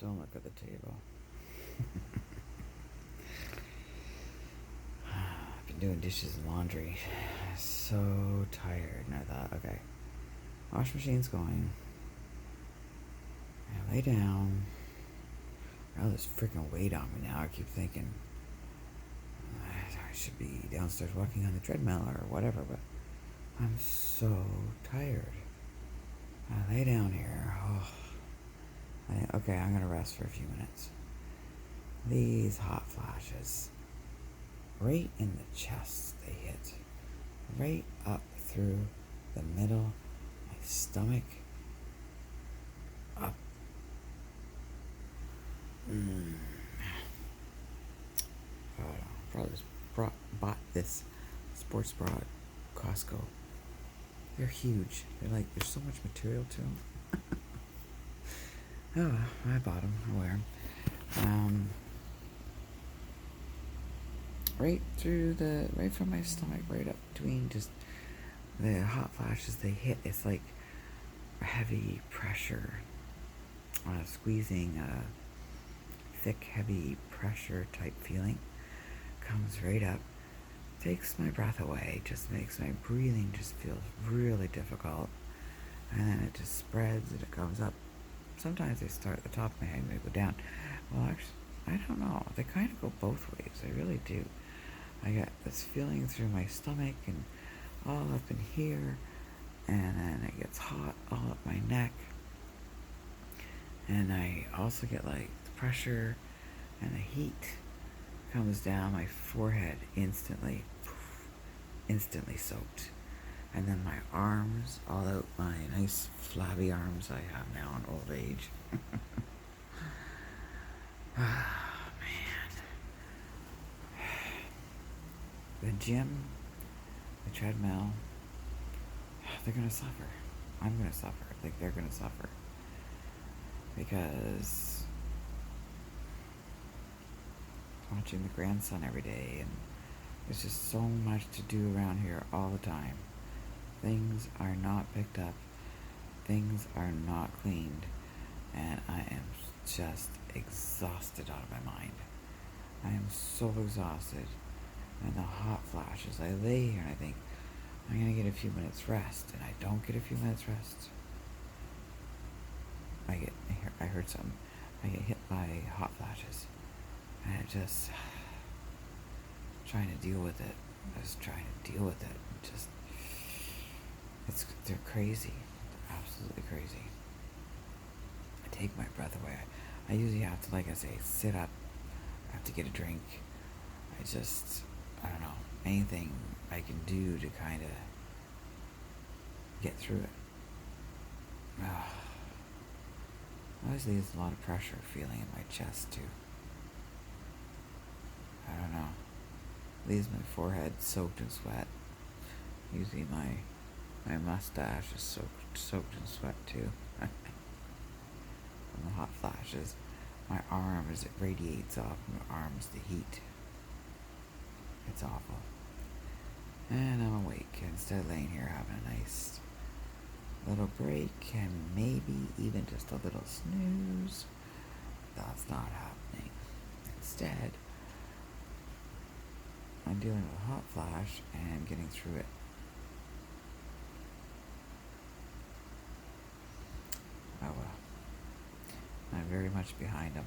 Don't look at the table. I've been doing dishes and laundry. So tired. And I thought, okay, wash machine's going. I lay down. All this freaking weight on me now. I keep thinking I should be downstairs walking on the treadmill or whatever, but I'm so tired. I lay down here. Oh. Okay, I'm gonna rest for a few minutes. These hot flashes, right in the chest, they hit, right up through the middle, my stomach, up. Probably just bought this sports bra at Costco. They're huge. There's so much material to them. Oh, I bought them. I wear them. Right from my stomach, right up between just the hot flashes they hit. It's like a heavy pressure, squeezing a thick, heavy pressure type feeling. Comes right up, takes my breath away, just makes my breathing just feels really difficult. And then it just spreads and it comes up. Sometimes they start at the top of my head and they go down. Well, actually, I don't know. They kind of go both ways. They really do. I got this feeling through my stomach and all up in here, and then it gets hot all up my neck. And I also get the pressure and the heat comes down my forehead instantly soaked. And then my arms, all out my nice flabby arms I have now in old age. Ah, man. The gym, the treadmill, they're gonna suffer. I'm gonna suffer. I think they're gonna suffer. Because watching the grandson every day, and there's just so much to do around here all the time. Things are not picked up. Things are not cleaned. And I am just exhausted out of my mind. I am so exhausted. And the hot flashes, I lay here and I think, I'm going to get a few minutes rest. And I don't get a few minutes rest. I heard something. I get hit by hot flashes. And I just trying to deal with it. They're crazy. They're absolutely crazy. I take my breath away. I usually have to, like I say, sit up. I have to get a drink. I don't know, anything I can do to kind of get through it. Obviously, there's a lot of pressure feeling in my chest, too. I don't know. Leaves my forehead soaked in sweat. Usually my mustache is soaked in sweat, too. From the hot flashes. My arms, it radiates off my arms, the heat. It's awful. And I'm awake instead of laying here having a nice little break and maybe even just a little snooze. That's not happening. Instead, I'm dealing with a hot flash and getting through it. Oh well. I'm very much behind on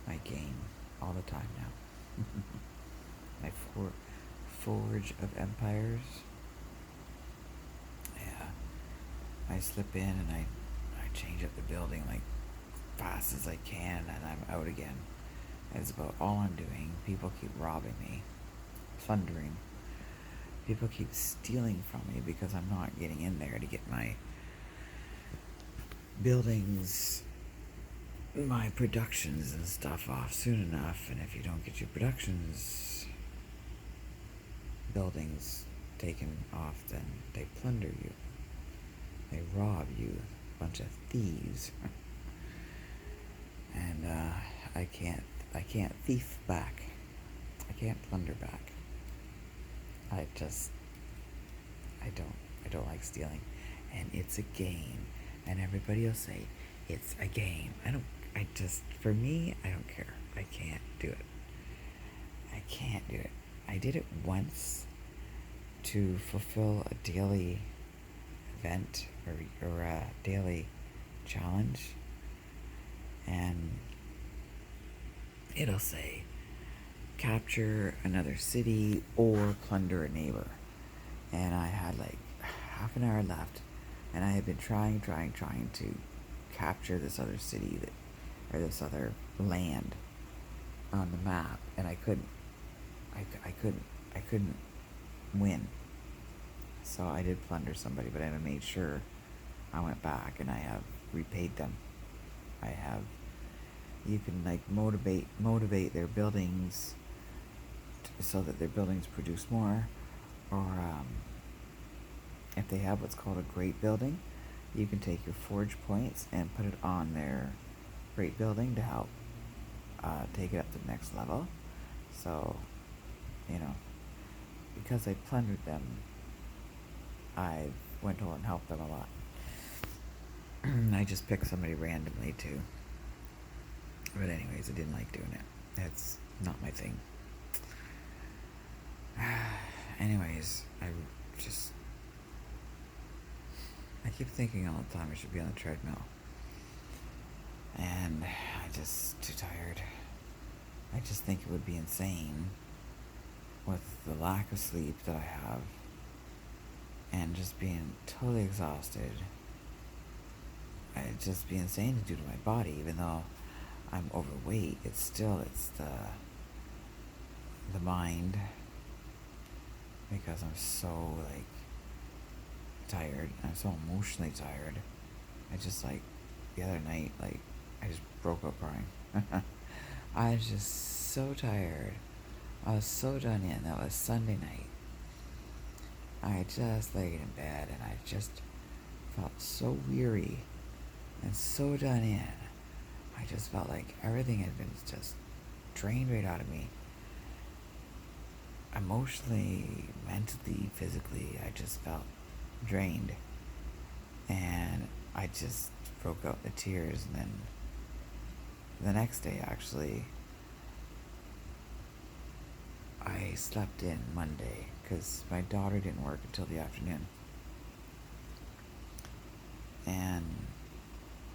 my game all the time now. My Forge of Empires. Yeah. I slip in and I change up the building fast as I can and I'm out again. That's about all I'm doing. People keep robbing me. Plundering. People keep stealing from me because I'm not getting in there to get my buildings, my productions and stuff off soon enough. And if you don't get your buildings taken off, then they plunder you. They rob you. A bunch of thieves. And I can't thief back. I can't plunder back. I don't like stealing. And it's a game. And everybody will say, it's a game. I don't I just, for me, I don't care. I can't do it. I can't do it. I did it once to fulfill a daily event or a daily challenge, and it'll say capture another city or plunder a neighbor. And I had like half an hour left, and I had been trying to capture this other city or this other land on the map, and I couldn't. I couldn't win. So I did plunder somebody, but I made sure I went back and I have repaid them. I have. You can like motivate their buildings so that their buildings produce more, or if they have what's called a great building, you can take your forge points and put it on their great building to help take it up to the next level. So, because I plundered them, I went over and helped them a lot. I just picked somebody randomly too. But anyways, I didn't like doing it. That's not my thing. Anyways, I keep thinking all the time I should be on the treadmill. And I'm just too tired. I just think it would be insane with the lack of sleep that I have and just being totally exhausted. It'd just be insane to do to my body, even though I'm overweight. It's the mind, because I'm so like tired. I'm so emotionally tired. I just like the other night, like I just broke up crying. I was just so tired. I was so done in. That was Sunday night. I just laid in bed and I just felt so weary and so done in. I just felt like everything had been just drained right out of me. Emotionally, mentally, physically, I just felt drained. And I just broke out in tears. And then the next day, actually, I slept in Monday because my daughter didn't work until the afternoon. And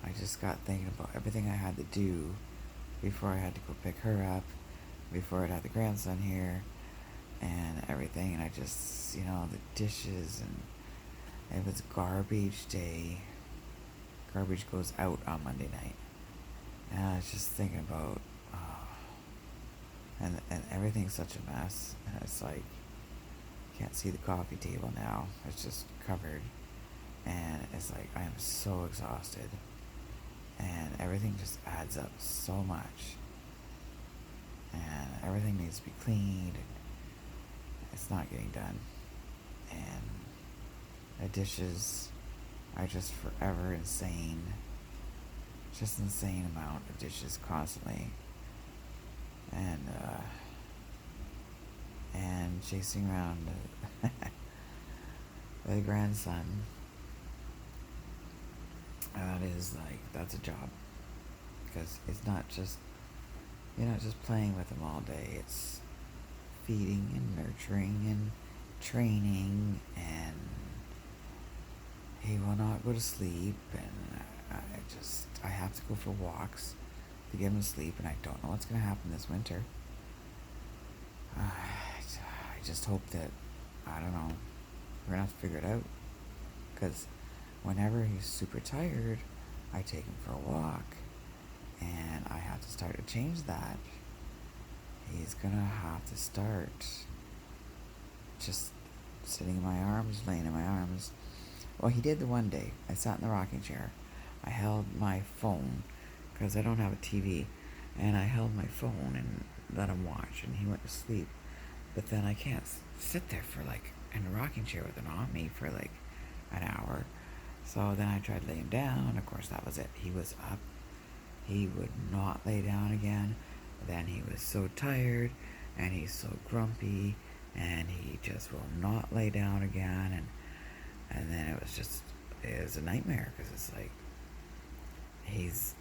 I just got thinking about everything I had to do before I had to go pick her up, before I'd have the grandson here, and everything. And I just, the dishes, and it was garbage day. Garbage goes out on Monday night. And I was just thinking about, and everything's such a mess. And it's like, can't see the coffee table now. It's just covered. And it's like, I am so exhausted. And everything just adds up so much. And everything needs to be cleaned. It's not getting done. And the dishes are just forever insane. Just insane amount of dishes constantly. And chasing around the grandson. That's a job. Because it's not just, you're not just playing with him all day. It's feeding and nurturing and training, and he will not go to sleep, and I have to go for walks to get him to sleep, and I don't know what's going to happen this winter. I just hope that, I don't know, we're going to have to figure it out, because whenever he's super tired, I take him for a walk, and I have to start to change that. He's going to have to start just sitting in my arms, laying in my arms. Well, he did the one day. I sat in the rocking chair. I held my phone, because I don't have a TV, and I held my phone and let him watch, and he went to sleep. But then I can't sit there in a rocking chair with him on me for an hour. So then I tried to lay him down. Of course, that was it. He was up. He would not lay down again. Then he was so tired, and he's so grumpy, and he just will not lay down again. And then it was a nightmare, because it's like, he's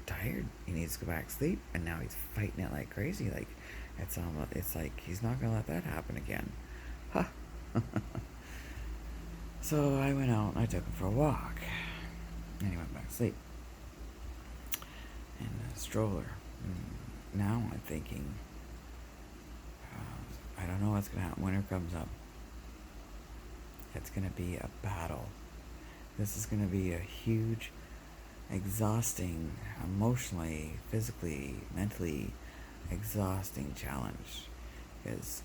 tired. He needs to go back to sleep, and now he's fighting it like crazy. Like it's like he's not gonna let that happen again. Huh. So I went out and I took him for a walk, and he went back to sleep in a stroller. Now I'm thinking, I don't know what's gonna happen. Winter comes up. It's gonna be a battle. This is gonna be a huge, exhausting, emotionally, physically, mentally exhausting challenge, because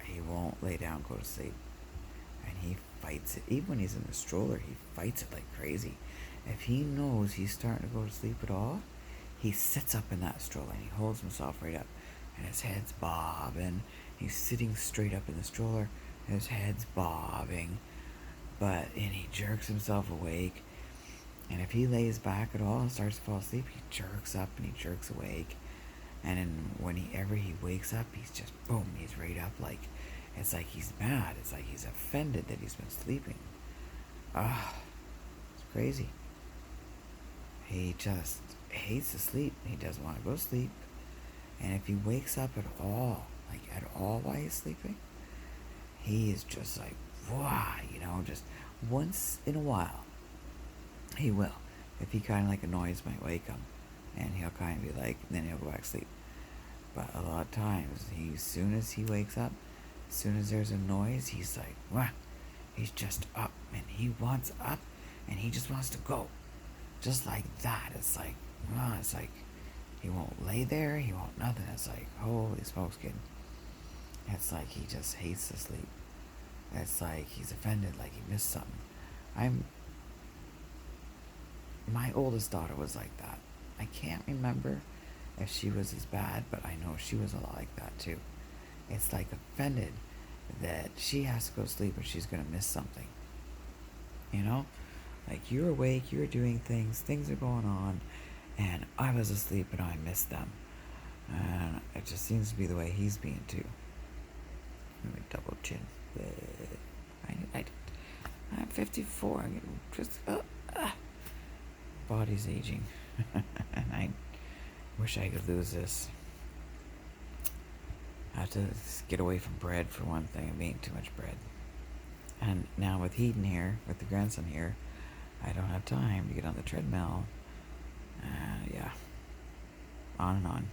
he won't lay down, go to sleep, and he fights it. Even when he's in the stroller, he fights it like crazy. If he knows he's starting to go to sleep at all, he sits up in that stroller and he holds himself right up, and his head's bobbing. He's sitting straight up in the stroller, and his head's bobbing, and he jerks himself awake. And if he lays back at all and starts to fall asleep, he jerks up and he jerks awake. And then whenever he wakes up, he's just boom, he's right up. Like, it's like he's mad. It's like he's offended that he's been sleeping. It's crazy. He just hates to sleep. He doesn't want to go to sleep. And if he wakes up at all, like at all while he's sleeping, he is just like, wow, just once in a while, he will. If he kind of like a noise might wake him, and he'll kind of be like, then he'll go back to sleep. But a lot of times, as soon as he wakes up, as soon as there's a noise, he's like, wow, he's just up, and he wants up, and he just wants to go. Just like that. It's like, it's like, he won't lay there, he won't nothing. It's like, holy smokes, kid. It's like he just hates to sleep. It's like he's offended, like he missed something. My oldest daughter was like that. I can't remember if she was as bad, but I know she was a lot like that too. It's like offended that she has to go to sleep or she's going to miss something. Like, you're awake, you're doing things are going on, and I was asleep and I missed them. And it just seems to be the way he's being too. Let me double chin. I'm 54. I'm getting just body's aging, and I wish I could lose this. I have to get away from bread for one thing. I'm eating too much bread, and now with Heaton here, with the grandson here, I don't have time to get on the treadmill. Yeah, on and on.